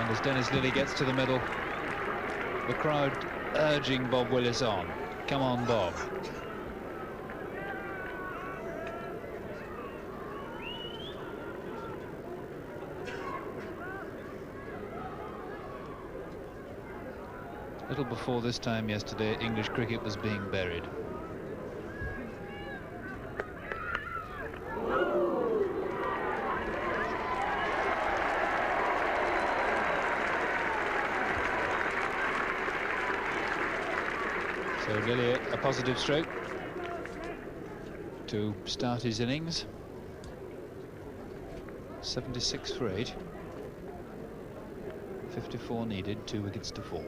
And as Dennis Lillee gets to the middle, the crowd urging Bob Willis on. Come on, Bob. A little before this time yesterday, English cricket was being buried. So Lillee a positive stroke to start his innings. 76 for 8. 54 needed, 2 wickets to fall.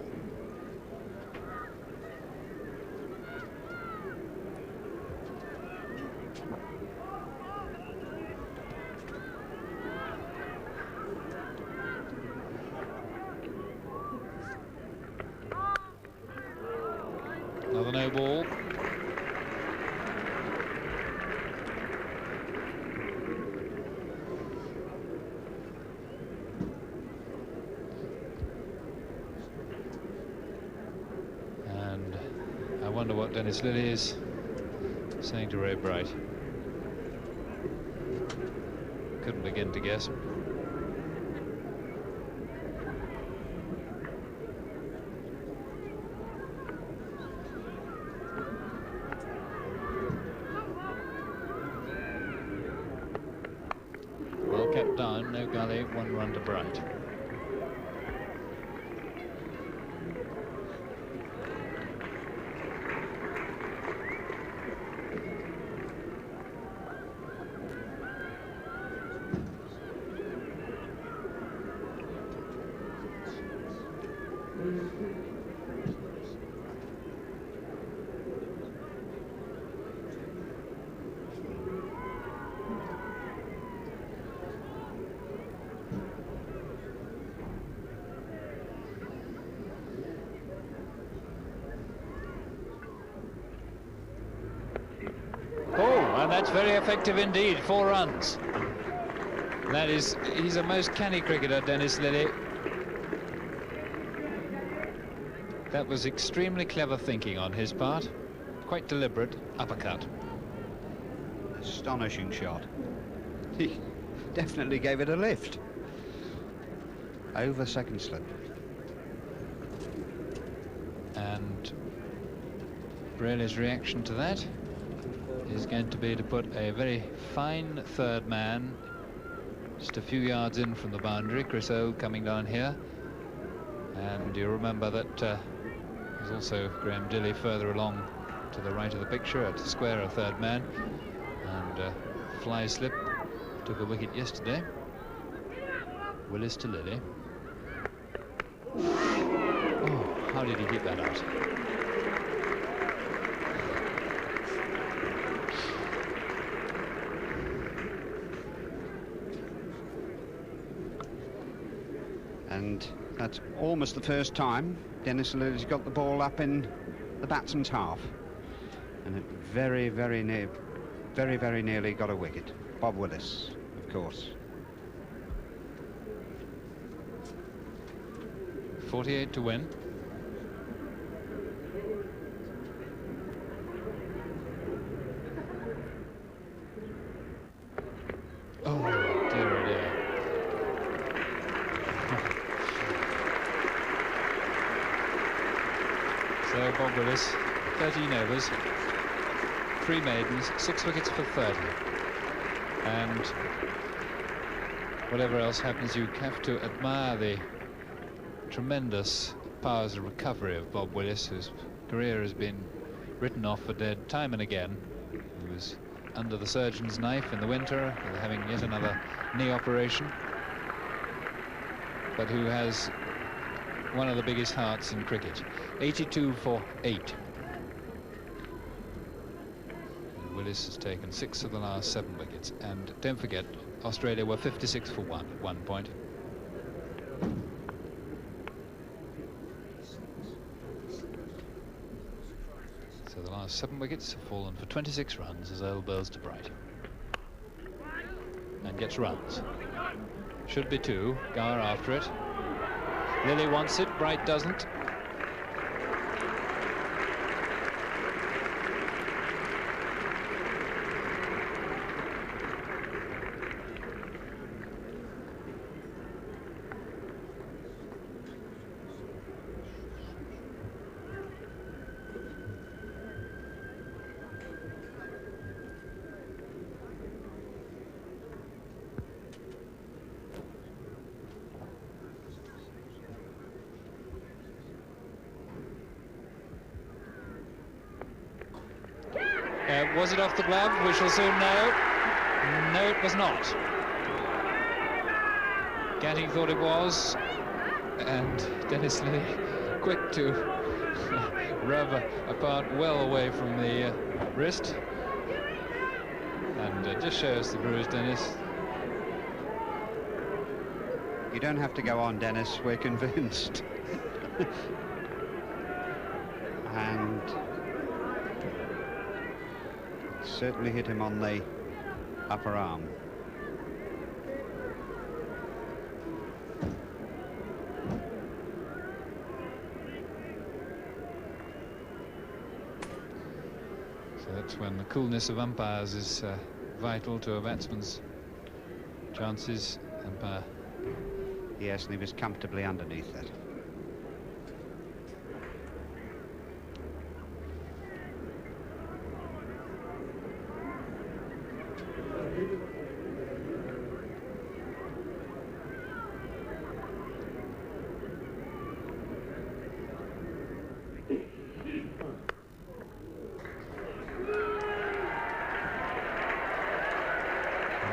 Another no ball. And I wonder what Dennis Lillee is saying to Ray Bright. Couldn't begin to guess. Kept down, no gully, 1 run to Bright. And that's very effective indeed, 4 runs. That is, he's a most canny cricketer, Dennis Lillee. That was extremely clever thinking on his part. Quite deliberate uppercut. Astonishing shot. He definitely gave it a lift. Over second slip. And Braley's reaction to that is going to be to put a very fine third man just a few yards in from the boundary. Chris O coming down here, and you remember that there's also Graham Dilley further along to the right of the picture at square a third man, and fly slip took a wicket yesterday. Willis to Lillee. Oh, how did he keep that out? And that's almost the first time Dennis Lillee's got the ball up in the batsman's half, and it very nearly got a wicket. Bob Willis, of course. 48 to win. Oh dear, oh dear. So Bob Willis, 13 overs, 3 maidens, 6 wickets for 30. And whatever else happens, you have to admire the tremendous powers of recovery of Bob Willis, whose career has been written off for dead time and again. He was under the surgeon's knife in the winter, having yet another knee operation, but who has one of the biggest hearts in cricket. 82 for 8. And Willis has taken 6 of the last 7 wickets, and don't forget, Australia were 56 for 1 at one point. So the last 7 wickets have fallen for 26 runs as Earl bowls to Bright. And gets runs. Should be 2, Gower after it. Lily wants it, Bright doesn't. Was it off the glove? We shall soon know. No, it was not. Gatting thought it was, and Dennis Lillee quick to rub a part well away from the wrist. And just shows the bruise, Dennis. You don't have to go on, Dennis, we're convinced. And certainly hit him on the upper arm. So that's when the coolness of umpires is vital to a batsman's chances. Umpire. Yes, and he was comfortably underneath it.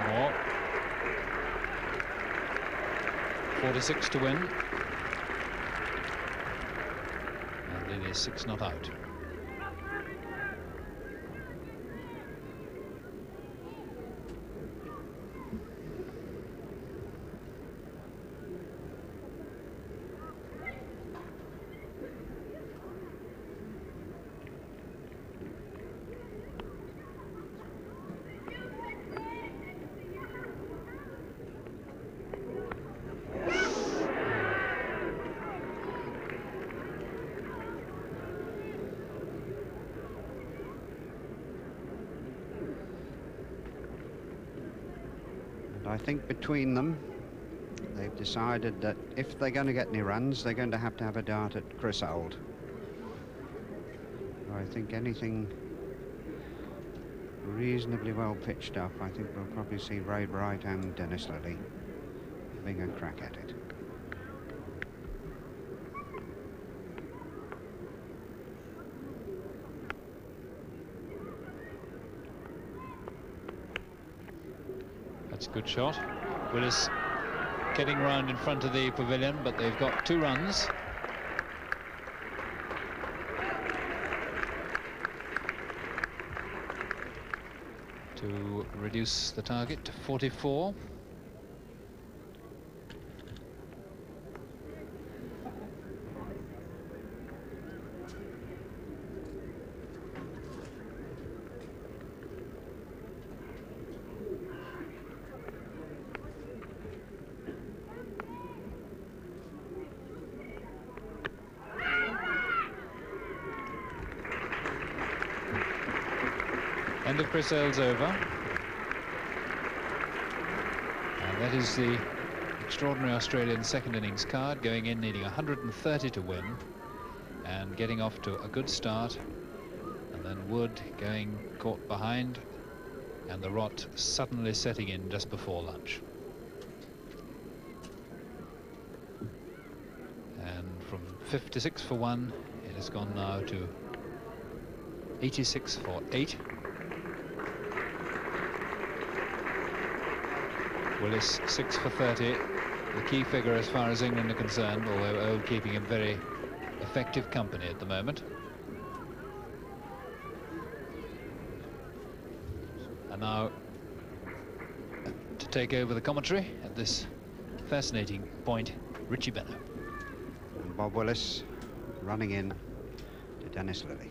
More. 46 to win. And it is 6 not out. I think between them, they've decided that if they're going to get any runs, they're going to have a dart at Chris Old. I think anything reasonably well pitched up, I think we'll probably see Ray Bright and Dennis Lillee having a crack at it. That's a good shot. Willis getting round in front of the pavilion, but they've got 2 runs. To reduce the target to 44. End of Chris Earls over. And that is the extraordinary Australian second innings card, going in needing 130 to win and getting off to a good start, and then Wood going caught behind and the rot suddenly setting in just before lunch. And from 56 for 1 it has gone now to 86 for 8. Willis 6 for 30, the key figure as far as England are concerned, although Old keeping him very effective company at the moment. And now to take over the commentary at this fascinating point, Richie Benaud. And Bob Willis running in to Dennis Lillee.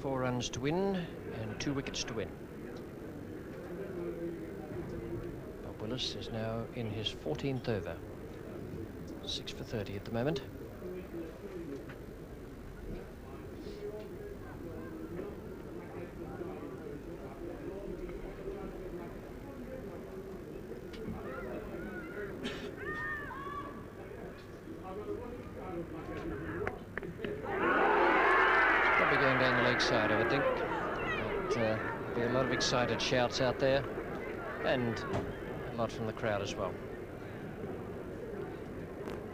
4 runs to win and 2 wickets to win. Bob Willis is now in his 14th over. 6 for 30 at the moment. Probably going down the leg side, I would think. But there'll be a lot of excited shouts out there, and a lot from the crowd as well.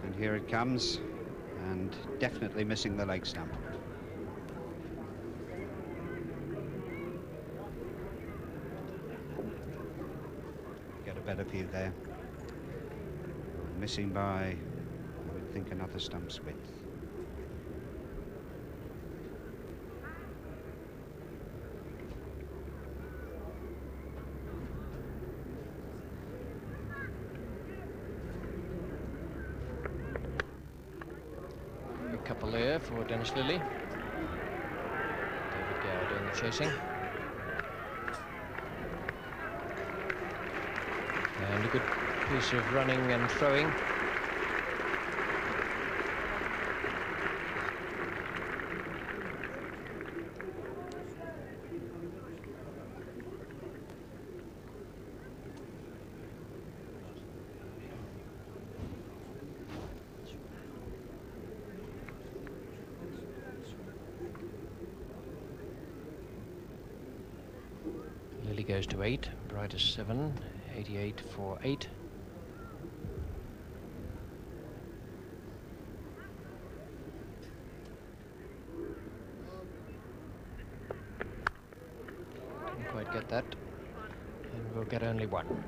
And here it comes, and definitely missing the leg stump. Get a better view there. Missing by, I would think, another stump's width. Couple there for Dennis Lillee. David Gower doing the chasing. And a good piece of running and throwing. Lillee goes to 8, Bright is 7, 88 for 8. Didn't quite get that, and we'll get only 1.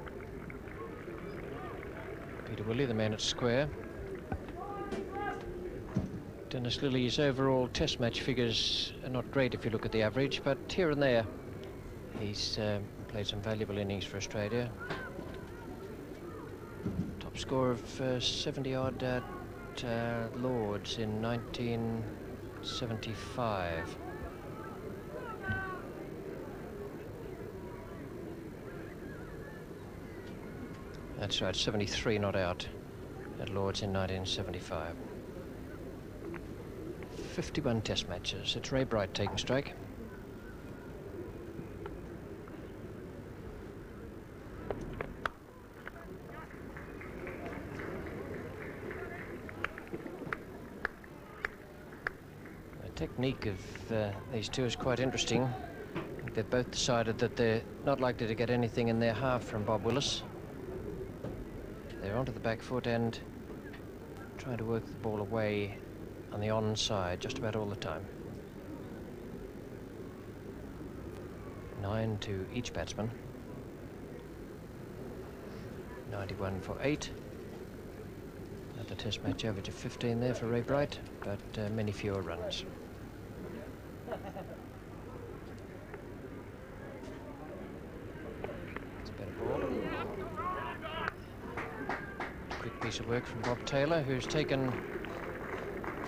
Peter Willey, the man at square. Dennis Lillee's overall test match figures are not great if you look at the average, but here and there he's played some valuable innings for Australia. Top score of 70-odd at Lords in 1975. That's right, 73 not out at Lords in 1975. 51 test matches. It's Ray Bright taking strike. Technique of these two is quite interesting. They've both decided that they're not likely to get anything in their half from Bob Willis. They're onto the back foot and trying to work the ball away on the onside just about all the time. 9 to each batsman. 91 for 8. Another test match average of 15 there for Ray Bright, but many fewer runs. It's a better ball. Quick piece of work from Bob Taylor, who's taken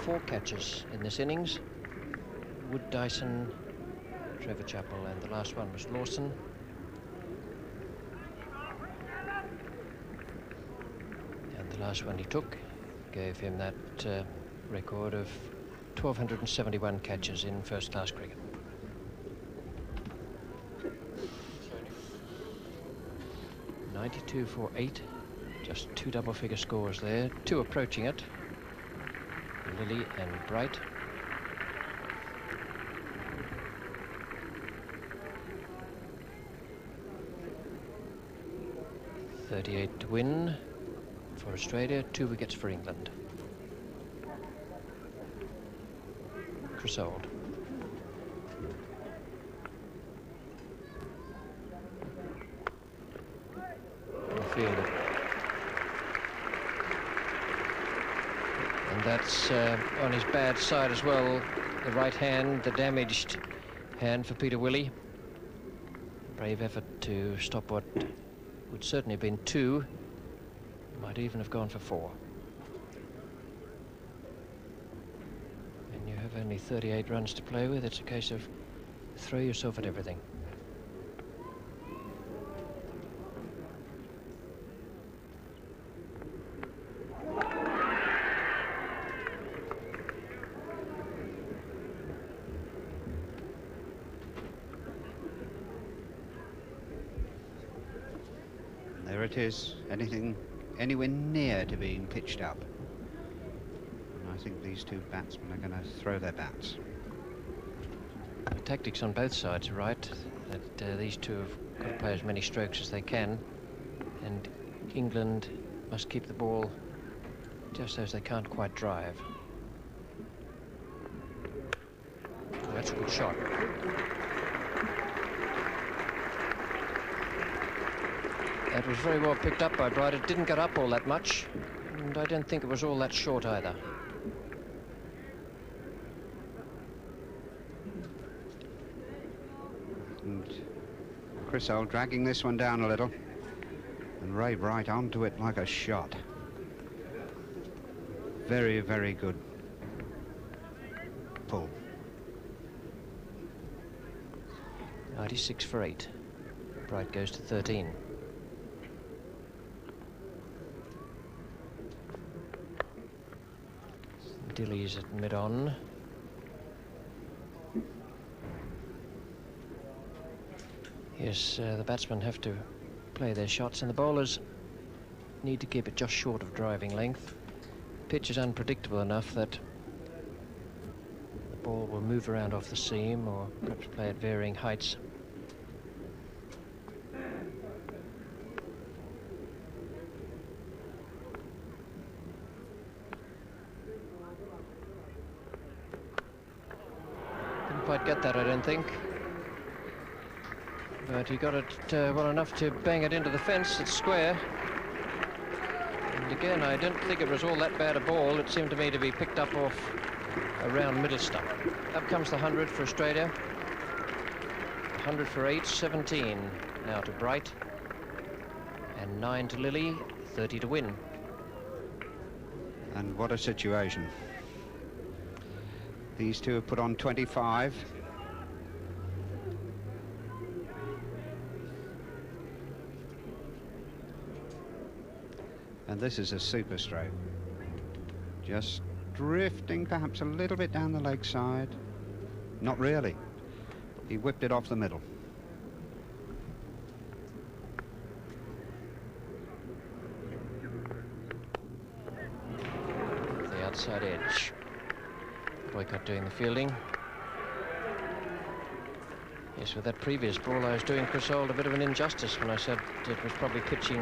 4 catches in this innings. Wood Dyson, Trevor Chappell, and the last one was Lawson. And the last one he took gave him that record of 1,271 catches in first-class cricket. .92 for 8, just 2 double-figure scores there, 2 approaching it. Lillee and Bright. .38 to win for Australia, 2 wickets for England. Crisald. Fielder. And that's on his bad side as well, the right hand, the damaged hand for Peter Willey. Brave effort to stop what would certainly have been 2, might even have gone for 4. And you have only 38 runs to play with. It's a case of throw yourself at everything. There it is, anywhere near to being pitched up. And I think these two batsmen are going to throw their bats. The tactics on both sides are right, that these two have got to play as many strokes as they can, and England must keep the ball just as they can't quite drive. Oh, that's a good shot. That was very well picked up by Bright. It didn't get up all that much, and I don't think it was all that short either. And Chris Holt dragging this one down a little, and Ray Bright onto it like a shot. Very, very good pull. 96 for 8. Bright goes to 13. Dilley's at mid-on. Yes, the batsmen have to play their shots, and the bowlers need to keep it just short of driving length. The pitch is unpredictable enough that the ball will move around off the seam, or perhaps play at varying heights. Quite get that, I don't think, but he got it well enough to bang it into the fence. It's square, and again I don't think it was all that bad a ball. It seemed to me to be picked up off around middle stump. Up comes the 100 for Australia. 100 for 8, 17 now to Bright, and 9 to Lillee, 30 to win. And what a situation. These two have put on 25. And this is a super stroke. Just drifting perhaps a little bit down the leg side. Not really. He whipped it off the middle. The outside edge. Boycott doing the fielding. Yes, with that previous ball I was doing Chris Holt a bit of an injustice when I said it was probably pitching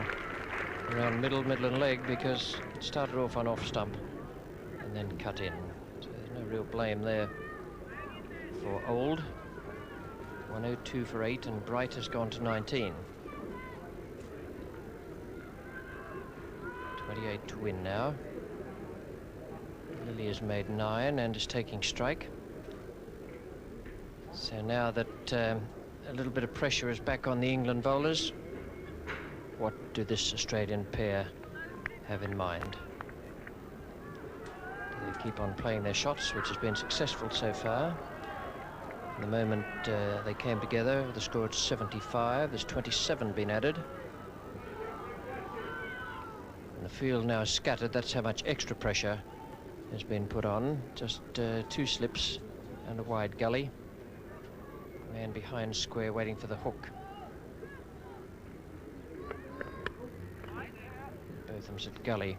around middle and leg, because it started off on off stump and then cut in. So there's no real blame there for Old. 102 for 8, and Bright has gone to 19. 28 to win now. Lillee has made 9 and is taking strike. So now that a little bit of pressure is back on the England bowlers, what do this Australian pair have in mind? Do they keep on playing their shots, which has been successful so far? At the moment they came together with a score of 75. There's 27 been added. And the field now is scattered. That's how much extra pressure has been put on. Just 2 slips and a wide gully. Man behind square waiting for the hook. Botham's at gully.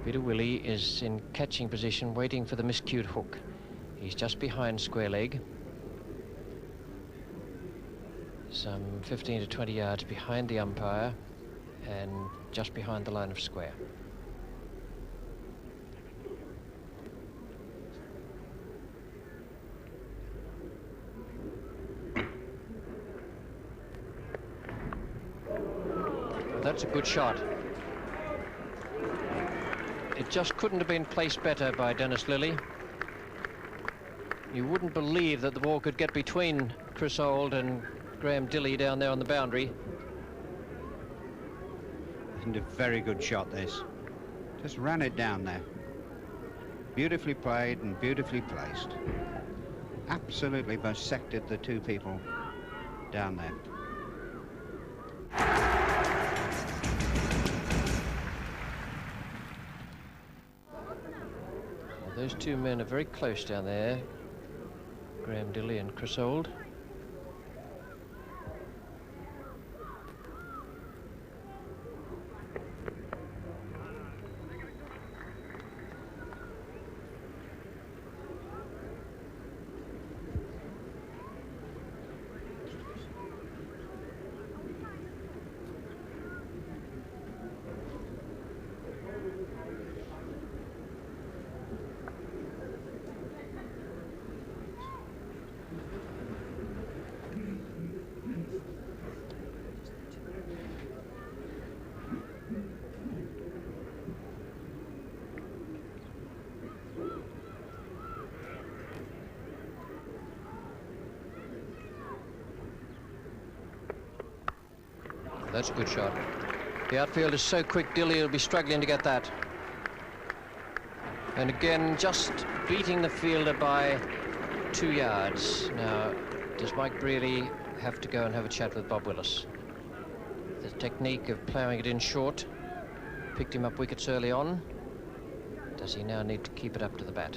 Peter Willey is in catching position, waiting for the miscued hook. He's just behind square leg. Some 15 to 20 yards behind the umpire and just behind the line of square. Well, that's a good shot. It just couldn't have been placed better by Dennis Lillee. You wouldn't believe that the ball could get between Chris Holt and Graham Dilley down there on the boundary. And a very good shot, this. Just ran it down there. Beautifully played and beautifully placed. Absolutely bisected the two people down there. Well, those two men are very close down there, Graham Dilley and Chris Old. That's a good shot. The outfield is so quick, Dilley will be struggling to get that. And again, just beating the fielder by 2 yards. Now, does Mike Brearley have to go and have a chat with Bob Willis? The technique of ploughing it in short picked him up wickets early on. Does he now need to keep it up to the bat?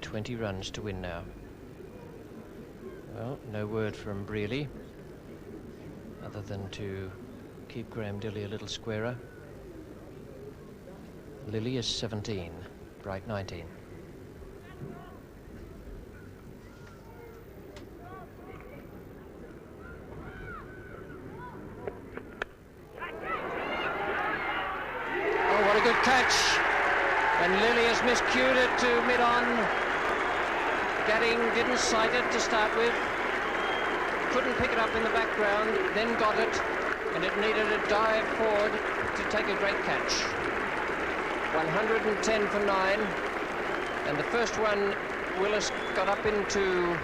20 runs to win now. Well, no word from Brearley, other than to keep Graham Dilley a little squarer. Lilly is 17, Bright 19. Oh, what a good catch! And Lilly has miscued it to mid-on. Gatting didn't sight it to start with, couldn't pick it up in the background, then got it, and it needed a dive forward to take a great catch. 110 for 9, and the first one Willis got up into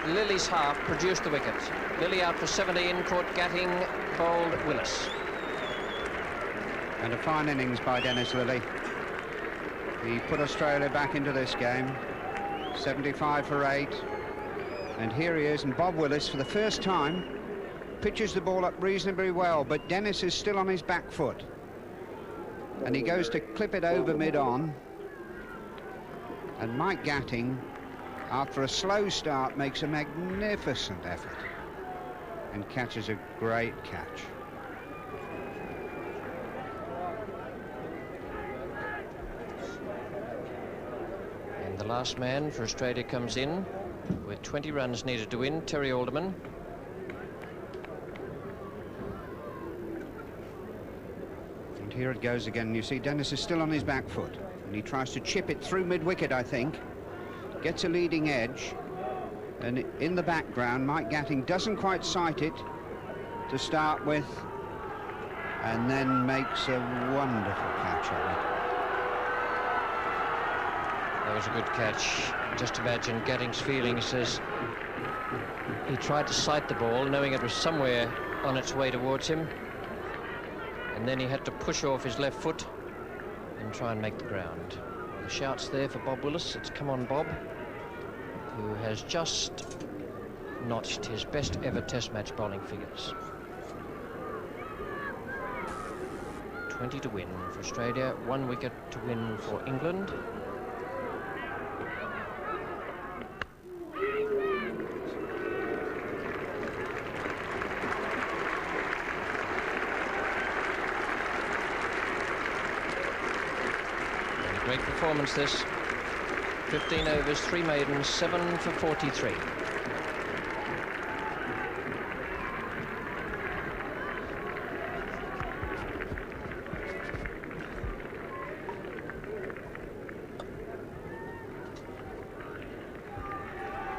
Lilly's half, produced the wicket. Lilly out for 17, caught Gatting, bowled Willis. And a fine innings by Dennis Lilly. He put Australia back into this game. 75 for 8, and here he is, and Bob Willis for the first time pitches the ball up reasonably well, but Dennis is still on his back foot, and he goes to clip it over mid-on, and Mike Gatting, after a slow start, makes a magnificent effort and catches a great catch. The last man for Australia comes in with 20 runs needed to win, Terry Alderman. And here it goes again. You see Dennis is still on his back foot, and he tries to chip it through mid-wicket, I think. Gets a leading edge, and in the background Mike Gatting doesn't quite sight it to start with, and then makes a wonderful catch of it. That was a good catch. Just imagine Gatting's feelings as he tried to sight the ball, knowing it was somewhere on its way towards him, and then he had to push off his left foot and try and make the ground. The shout's there for Bob Willis. It's come on Bob, who has just notched his best ever test match bowling figures. 20 to win for Australia, 1 wicket to win for England. Great performance this. 15 overs, 3 maidens, 7 for 43.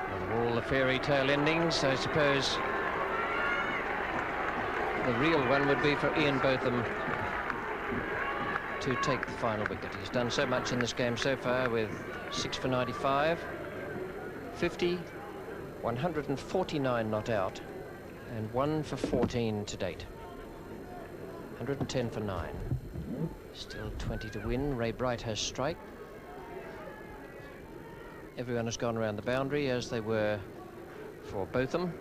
And all the fairy tale endings, I suppose. The real one would be for Ian Botham to take the final wicket. He's done so much in this game so far with 6 for 95, 50, 149 not out, and 1 for 14 to date. 110 for 9. Still 20 to win. Ray Bright has strike. Everyone has gone around the boundary, as they were for Botham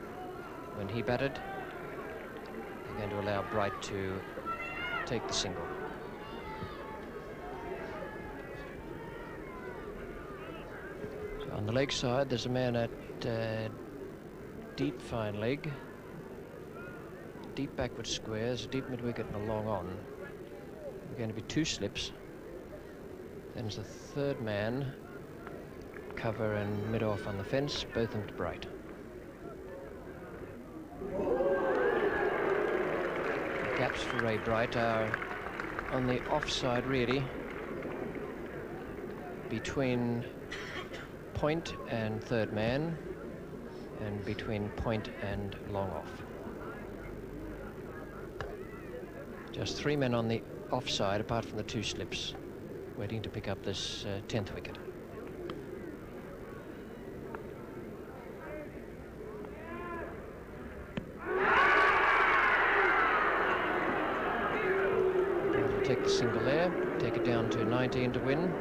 when he batted. They're going to allow Bright to take the single. So on the leg side, there's a man at deep fine leg, deep backward squares, a deep mid-wicket and a long on. There are going to be 2 slips. Then there's the third man, cover and mid-off on the fence, both of them to Bright. The gaps for Ray Bright are on the offside, really, between point and third man, and between point and long off. Just 3 men on the offside, apart from the 2 slips, waiting to pick up this 10th wicket. We'll take the single there, take it down to 19 to win.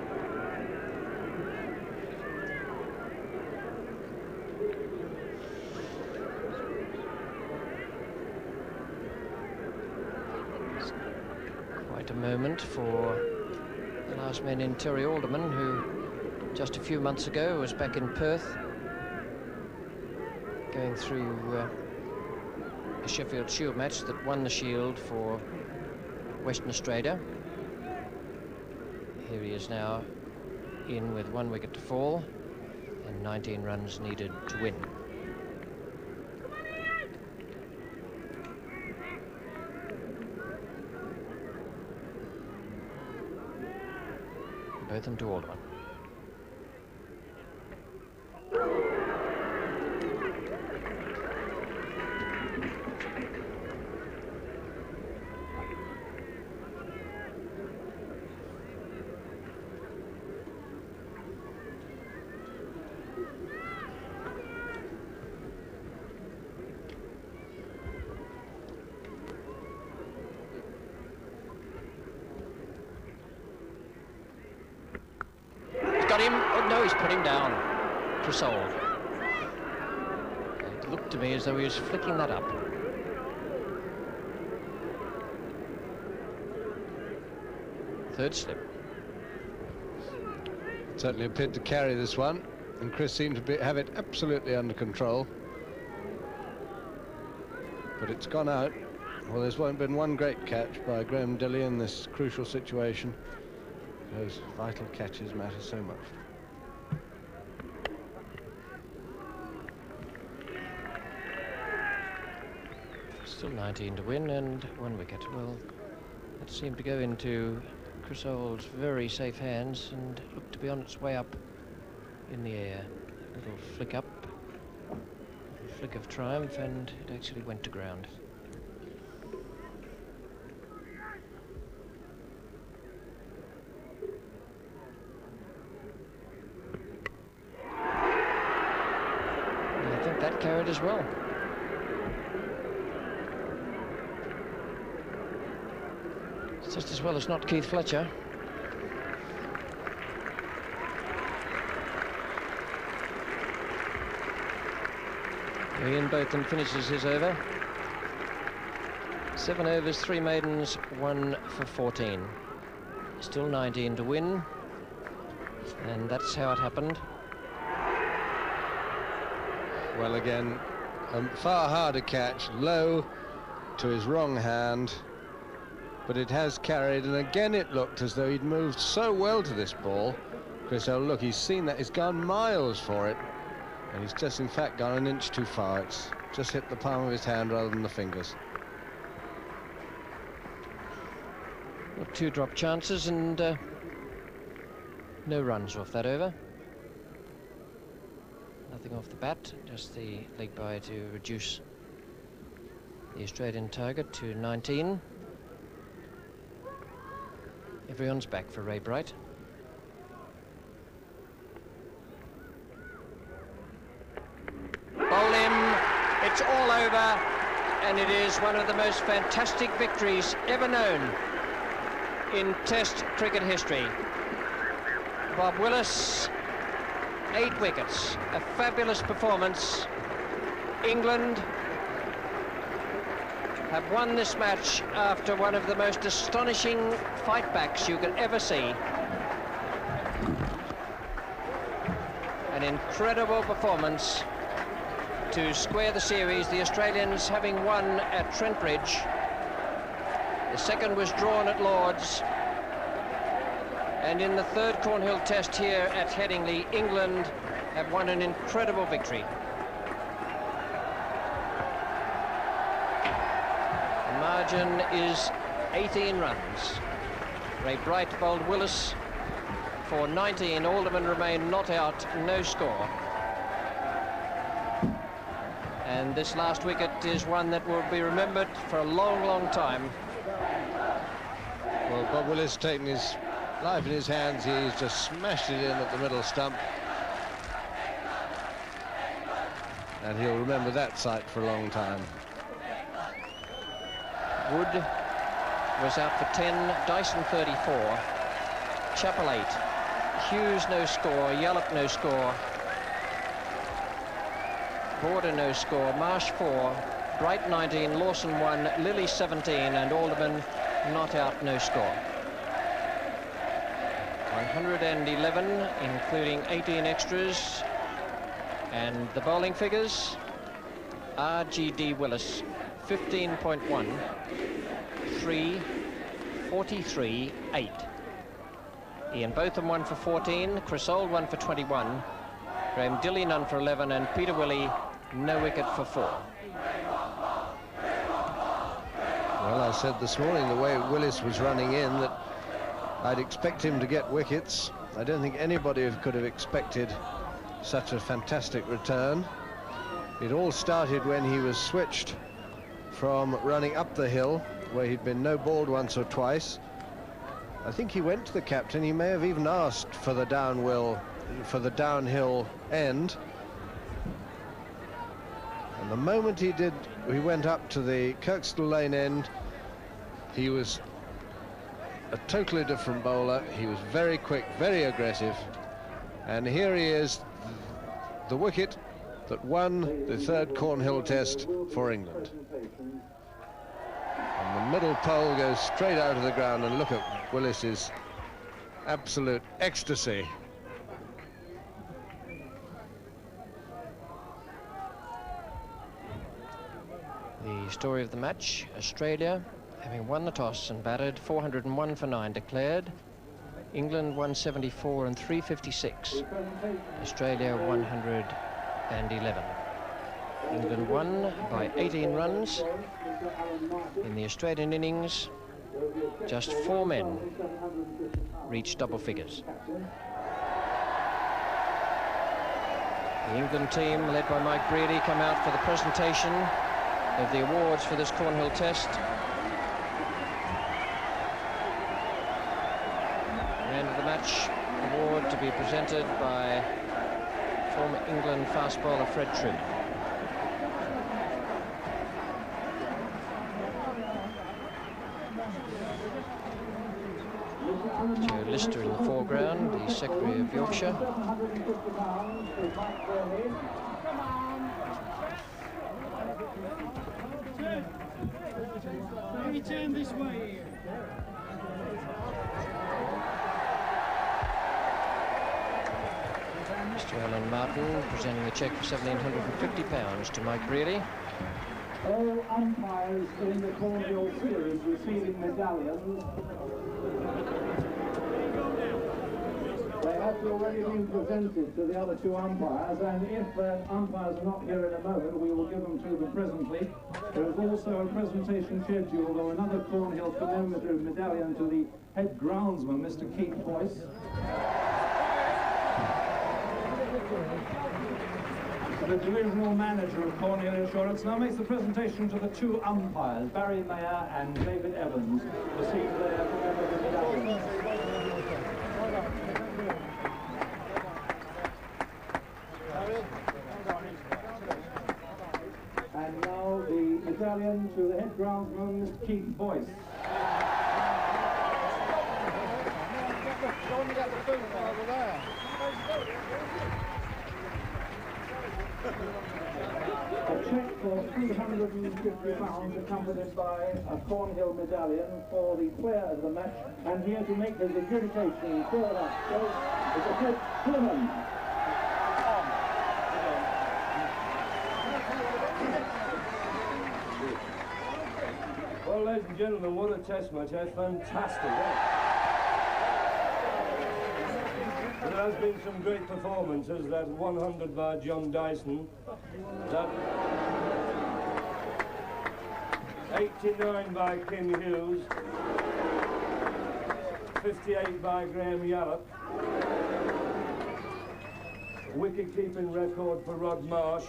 A moment for the last man in, Terry Alderman, who just a few months ago was back in Perth going through a Sheffield Shield match that won the Shield for Western Australia. Here he is now in with 1 wicket to fall and 19 runs needed to win. Botham to Alderman. Got him. Oh no, he's put him down. Crisol. It looked to me as though he was flicking that up. Third slip. Certainly appeared to carry this one, and Chris seemed to have it absolutely under control. But it's gone out. Well, there's been one great catch by Graham Dilley in this crucial situation. Those vital catches matter so much. Still 19 to win and 1 wicket. Well, it seemed to go into Crisol's very safe hands and looked to be on its way up in the air. A little flick up, a little flick of triumph, and it actually went to ground. That carried as well. It's just as well as not Keith Fletcher. Ian Botham finishes his over. 7 overs, 3 maidens, 1 for 14. Still 19 to win. And that's how it happened. Well, again, a far harder catch, low to his wrong hand, but it has carried, and again it looked as though he'd moved so well to this ball. Chris, oh look, he's seen that, he's gone miles for it, and he's just in fact gone an inch too far. It's just hit the palm of his hand rather than the fingers. Well, 2 drop chances and no runs off that over. Nothing off the bat, just the leg by to reduce the Australian target to 19. Everyone's back for Ray Bright. it's all over, and it is one of the most fantastic victories ever known in Test cricket history. Bob Willis, 8 wickets, a fabulous performance. England have won this match after one of the most astonishing fightbacks you could ever see. An incredible performance to square the series, the Australians having won at Trent Bridge. The second was drawn at Lord's. And in the third Cornhill Test here at Headingley, England have won an incredible victory. The margin is 18 runs. Ray Bright bowled Willis for 19. Alderman remained not out, no score. And this last wicket is one that will be remembered for a long, long time. Well, Bob Willis taking his life in his hands. He's just smashed it in at the middle stump. And he'll remember that sight for a long time. Wood was out for 10, Dyson 34, Chappell 8, Hughes no score, Yallop no score, Border no score, Marsh 4, Bright 19, Lawson 1, Lilly 17, and Alderman not out, no score. 111, including 18 extras. And the bowling figures: R.G.D. Willis, 15.1, 3, 43, 8. Ian Botham 1 for 14, Chris Old 1 for 21, Graham Dilley none for 11, and Peter Willey no wicket for 4. Well, I said this morning, the way Willis was running in, that I'd expect him to get wickets. I don't think anybody could have expected such a fantastic return. It all started when he was switched from running up the hill, where he'd been no-balled once or twice. I think he went to the captain. He may have even asked for the downhill end. And the moment he did, he went up to the Kirkstall Lane end. He was a totally different bowler. He was very quick, very aggressive. And here he is, the wicket that won the third Cornhill Test for England. And the middle pole goes straight out of the ground, and look at Willis's absolute ecstasy. The story of the match: Australia, having won the toss and batted, 401 for 9 declared. England 174 and 356. Australia 111. England won by 18 runs. In the Australian innings, just 4 men reached double figures. The England team, led by Mike Brearley, come out for the presentation of the awards for this Cornhill Test. End of the match award to be presented by former England fast bowler Fred Tribb. Joe Lister in the foreground, the Secretary of Yorkshire. Turn this way. Mr. Alan Martin presenting the cheque for £1,750 to Mike Brearley. All umpires in the Cornhill series receiving medallions. They have already been presented to the other 2 umpires, and if the umpires are not here in a moment, we will give them to them presently. There is also a presentation scheduled of another Cornhill commemorative medallion to the head groundsman, Mr. Keith Boyce. The divisional manager of Cornhill Insurance now makes the presentation to the 2 umpires, Barry Mayer and David Evans, receive their commemorative medallions. And medallion to the head groundsman, Mr. Keith Boyce. A cheque for £350 accompanied by a Cornhill medallion for the player of the match, and here to make his adjudication for that choice is the head Plymouth. Well, ladies and gentlemen, what a test match. That's fantastic. There has been some great performances. That 100 by John Dyson, that 89 by Kim Hughes, 58 by Graham Yallop, wicket-keeping record for Rod Marsh.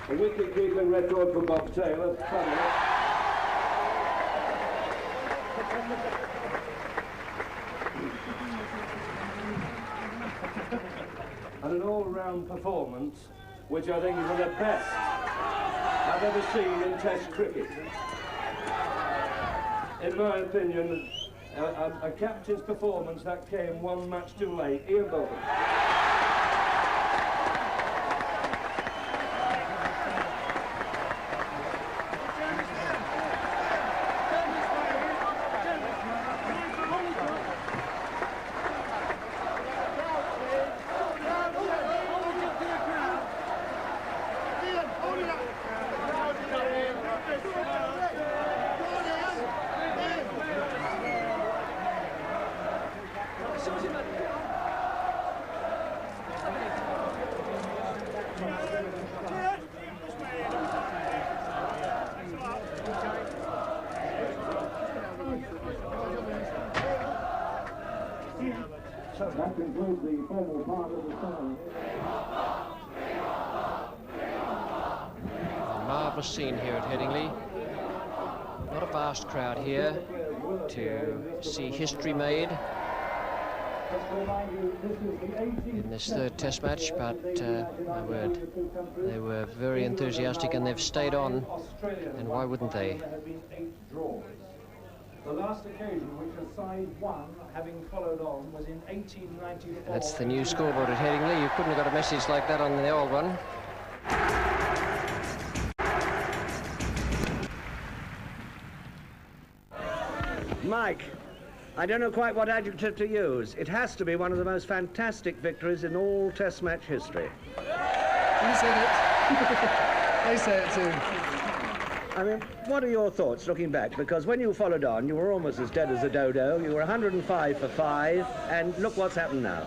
A wicket-keeping record for Bob Taylor. And an all-round performance, which I think is one of the best I've ever seen in Test cricket. In my opinion, a captain's performance that came one match too late. Ian Botham. That concludes the formal part of the ceremony. A marvellous scene here at Headingley. Not a vast crowd here to see history made in this third test match, but my word, they were very enthusiastic and they've stayed on, and why wouldn't they? The last occasion which a side won, having followed on, was in 1894. That's the new scoreboard at Headingley. You couldn't have got a message like that on the old one. Mike, I don't know quite what adjective to use. It has to be one of the most fantastic victories in all Test match history. You said it. They say it too. I mean, what are your thoughts looking back? Because when you followed on, you were almost as dead as a dodo. You were 105 for 5, and look what's happened now.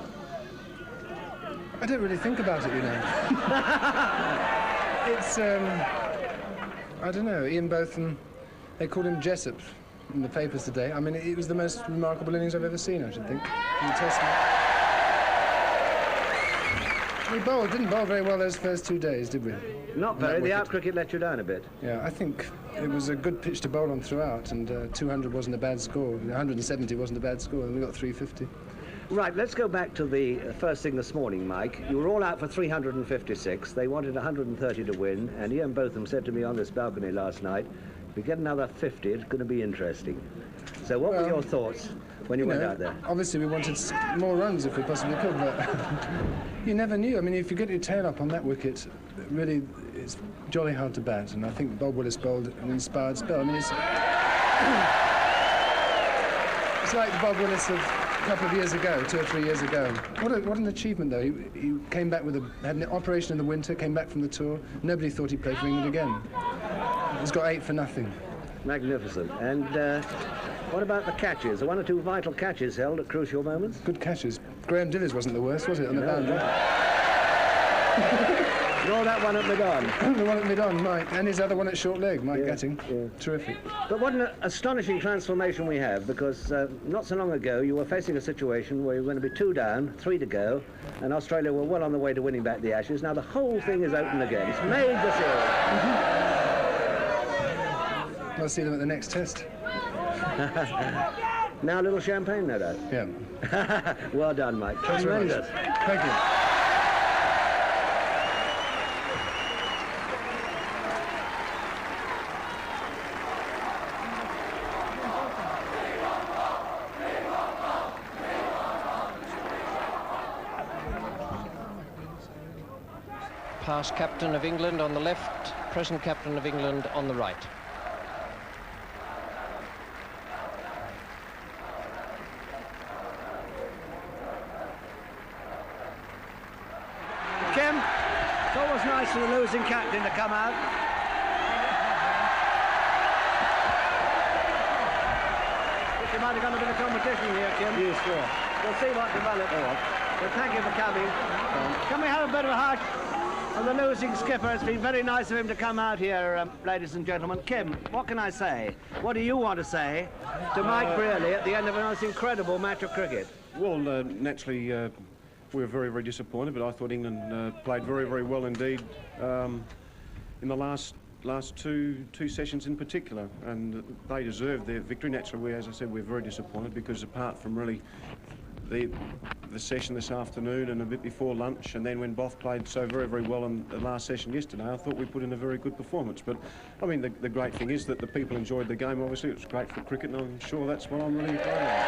I don't really think about it, you know. It's, I don't know, Ian Botham, they called him Jessup in the papers today. I mean, it was the most remarkable innings I've ever seen, I should think, in the Test match. We didn't bowl very well those first 2 days, did we? Not very. The out cricket let you down a bit. Yeah, I think it was a good pitch to bowl on throughout, and 200 wasn't a bad score. 170 wasn't a bad score, and we got 350. Right, let's go back to the first thing this morning, Mike. You were all out for 356. They wanted 130 to win, and Ian Botham said to me on this balcony last night, if we get another 50, it's going to be interesting. So what were your thoughts when you went out there? Obviously, we wanted more runs if we possibly could, but you never knew. I mean, if you get your tail up on that wicket, really, it's jolly hard to bat, and I think Bob Willis bowled an inspired spell. I mean, it's like the Bob Willis of a couple of years ago, 2 or 3 years ago. What an achievement, though. He came back had an operation in the winter, came back from the tour. Nobody thought he'd play for England again. He's got 8 for nothing. Magnificent. And what about the catches? 1 or 2 vital catches held at crucial moments? Good catches. Graham Dillis wasn't the worst, was it, on the boundary? Nor that one at mid-on. The one at mid-on, Mike, and his other one at short leg, Mike Gatting. Yeah. Terrific. But what an astonishing transformation we have, because not so long ago you were facing a situation where you were going to be 2 down, 3 to go, and Australia were well on the way to winning back the Ashes. Now the whole thing is open again. It's made the series. I'll see them at the next test. Now a little champagne, no doubt. Yeah. Well done, Mike. Tremendous. Thank you. Past captain of England on the left, present captain of England on the right. Kim, it's always nice for the losing captain to come out. You might have got a bit of competition here, Kim. Yes, sure. We'll see what develops. But thank you for coming. Can we have a bit of a hug on the losing skipper? It's been very nice of him to come out here, ladies and gentlemen. Kim, what can I say? What do you want to say to Mike Brearley at the end of a most incredible match of cricket? Well, naturally, we were very, very disappointed, but I thought England played very, very well indeed in the last two sessions in particular, and they deserved their victory. Naturally, as I said, we're very disappointed because apart from really the session this afternoon and a bit before lunch, and then when Boff played so very, very well in the last session yesterday, I thought we put in a very good performance. But I mean, the great thing is that the people enjoyed the game. Obviously, it was great for cricket, and I'm sure that's what I'm really proud of.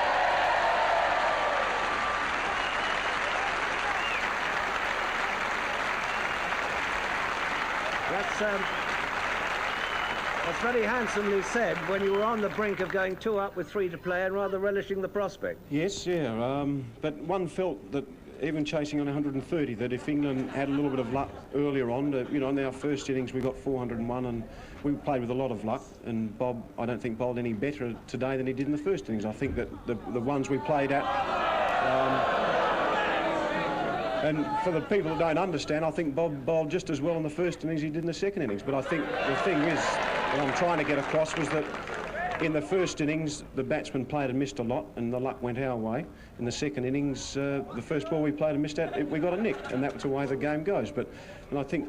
That's very handsomely said when you were on the brink of going 2 up with 3 to play and rather relishing the prospect. Yes, yeah, but one felt that even chasing on 130, that if England had a little bit of luck earlier on, you know, in our first innings we got 401 and we played with a lot of luck, and Bob, I don't think, bowled any better today than he did in the first innings. I think that the ones we played at, and for the people that don't understand, I think Bob bowled just as well in the first innings as he did in the second innings. But I think the thing is, what I'm trying to get across was that in the first innings, the batsman played and missed a lot, and the luck went our way. In the second innings, the first ball we played and missed out, we got a nick, and that's the way the game goes. And I think,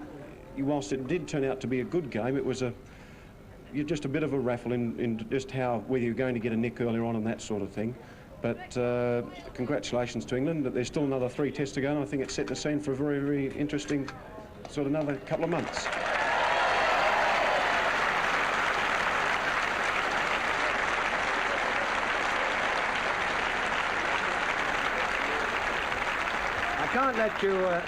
whilst it did turn out to be a good game, it was just a bit of a raffle in just whether you're going to get a nick earlier on and that sort of thing. But congratulations to England. But there's still another 3 tests to go, and I think it's set the scene for a very, very interesting sort of another couple of months. I can't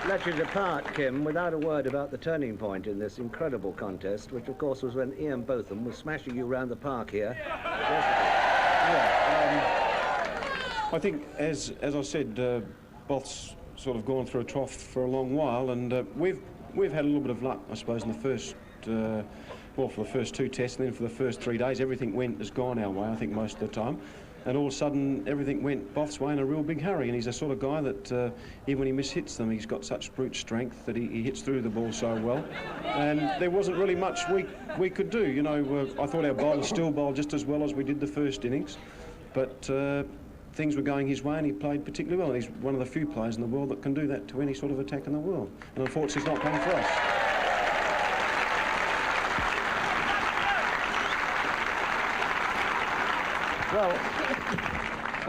let you depart, Kim, without a word about the turning point in this incredible contest, which of course was when Ian Botham was smashing you round the park here. I think, as I said, Both's sort of gone through a trough for a long while, and we've had a little bit of luck, I suppose, in the first, well, for the first 2 tests, and then for the first 3 days, everything has gone our way, I think, most of the time. And all of a sudden, everything went Both's way in a real big hurry, and he's the sort of guy that, even when he mishits them, he's got such brute strength that he hits through the ball so well. And there wasn't really much we could do. You know, I thought our bowlers still bowled just as well as we did the first innings, but things were going his way, and he played particularly well. And he's one of the few players in the world that can do that to any sort of attack in the world. And unfortunately, it's not coming for us. Well,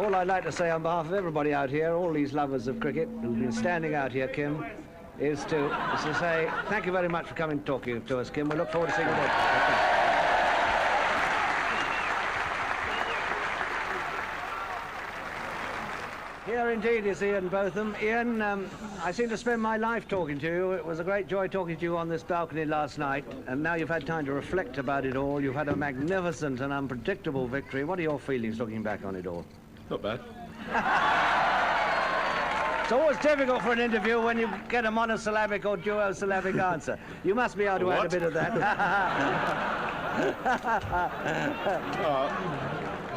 all I'd like to say on behalf of everybody out here, all these lovers of cricket who've been standing out here, Kim, is to say thank you very much for coming and talking to us, Kim. We look forward to seeing you later. Here indeed is Ian Botham. Ian, I seem to spend my life talking to you. It was a great joy talking to you on this balcony last night, and now you've had time to reflect about it all. You've had a magnificent and unpredictable victory. What are your feelings looking back on it all? Not bad. It's always difficult for an interview when you get a monosyllabic or duosyllabic answer. You must be able to add a bit of that.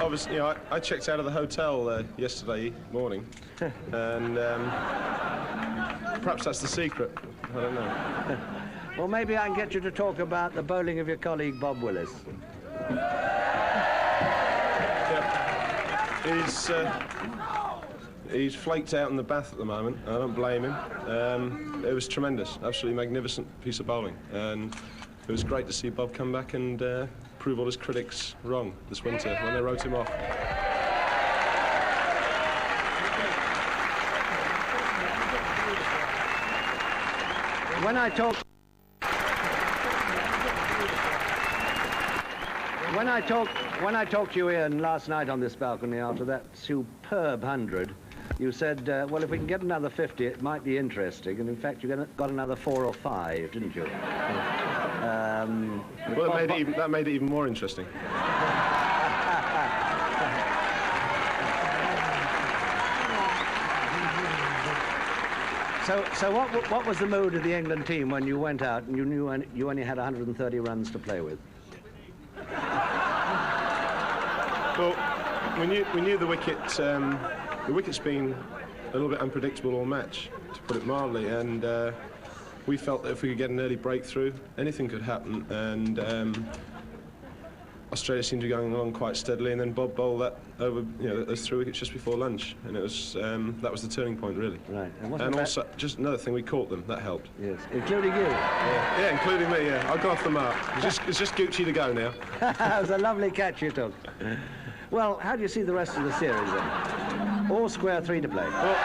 Obviously, I checked out of the hotel yesterday morning, and perhaps that's the secret. I don't know. Well, maybe I can get you to talk about the bowling of your colleague Bob Willis. Yeah. He's flaked out in the bath at the moment. I don't blame him. It was tremendous, absolutely magnificent piece of bowling, and it was great to see Bob come back and prove all his critics wrong this winter when they wrote him off. When I talked to you, Ian, last night on this balcony after that superb 100, you said, well, if we can get another 50, it might be interesting. And in fact, you got another 4 or 5, didn't you? Well, that made it even more interesting. So what was the mood of the England team when you went out and you knew you only had 130 runs to play with? Well, we knew the wicket's been a little bit unpredictable all match, to put it mildly, and we felt that if we could get an early breakthrough, anything could happen, and Australia seemed to be going along quite steadily, and then Bob bowled that over, those 3 wickets just before lunch, and it was that was the turning point, really. Right. And also, just another thing, we caught them. That helped. Yes, including you. Yeah, including me. Yeah, I've gone off the mark. It's just Gucci to go now. It was a lovely catch you took. Well, how do you see the rest of the series then? All square 3 to play. Well,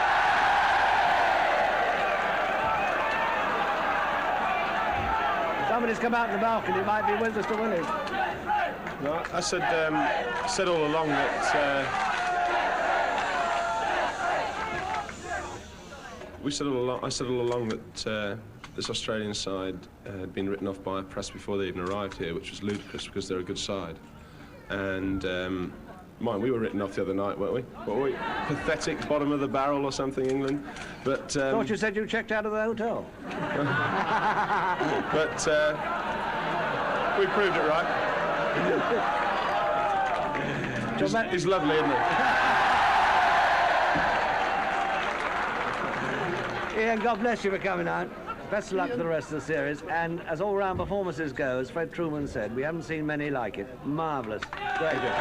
somebody's come out in the balcony. It might be Mr. Willis. No, I said all along that I said all along that this Australian side had been written off by a press before they even arrived here, which was ludicrous because they're a good side. And mind, we were written off the other night, weren't we? What were we? Pathetic, bottom of the barrel or something, England. But thought you said you checked out of the hotel. But we proved it right. He's lovely, isn't he? Ian, God bless you for coming out. Best of luck for the rest of the series. And as all-round performances go, as Fred Truman said, we haven't seen many like it. Marvellous. Very good.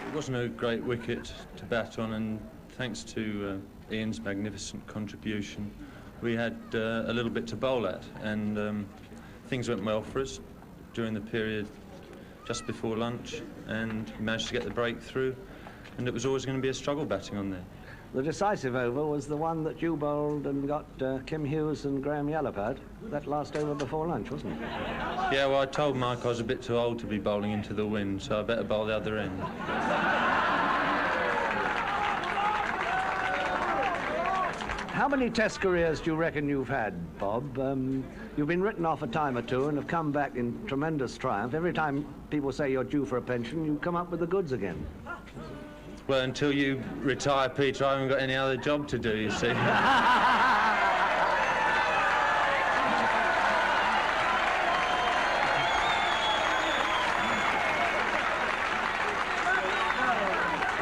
It wasn't a great wicket to bat on, and thanks to Ian's magnificent contribution, we had a little bit to bowl at, and things went well for us during the period just before lunch, and we managed to get the breakthrough, and it was always going to be a struggle batting on there. The decisive over was the one that you bowled and got Kim Hughes and Graham Yallop out. That last over before lunch, wasn't it? Yeah, well, I told Mike I was a bit too old to be bowling into the wind, so I better bowl the other end. How many Test careers do you reckon you've had, Bob? You've been written off a time or two and have come back in tremendous triumph. Every time people say you're due for a pension, you come up with the goods again. Well, until you retire, Peter, I haven't got any other job to do, you see.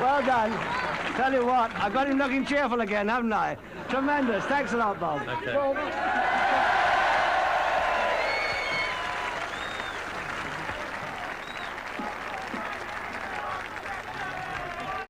Well done. Tell you what, I've got him looking cheerful again, haven't I? Tremendous. Thanks a lot, Bob. Okay.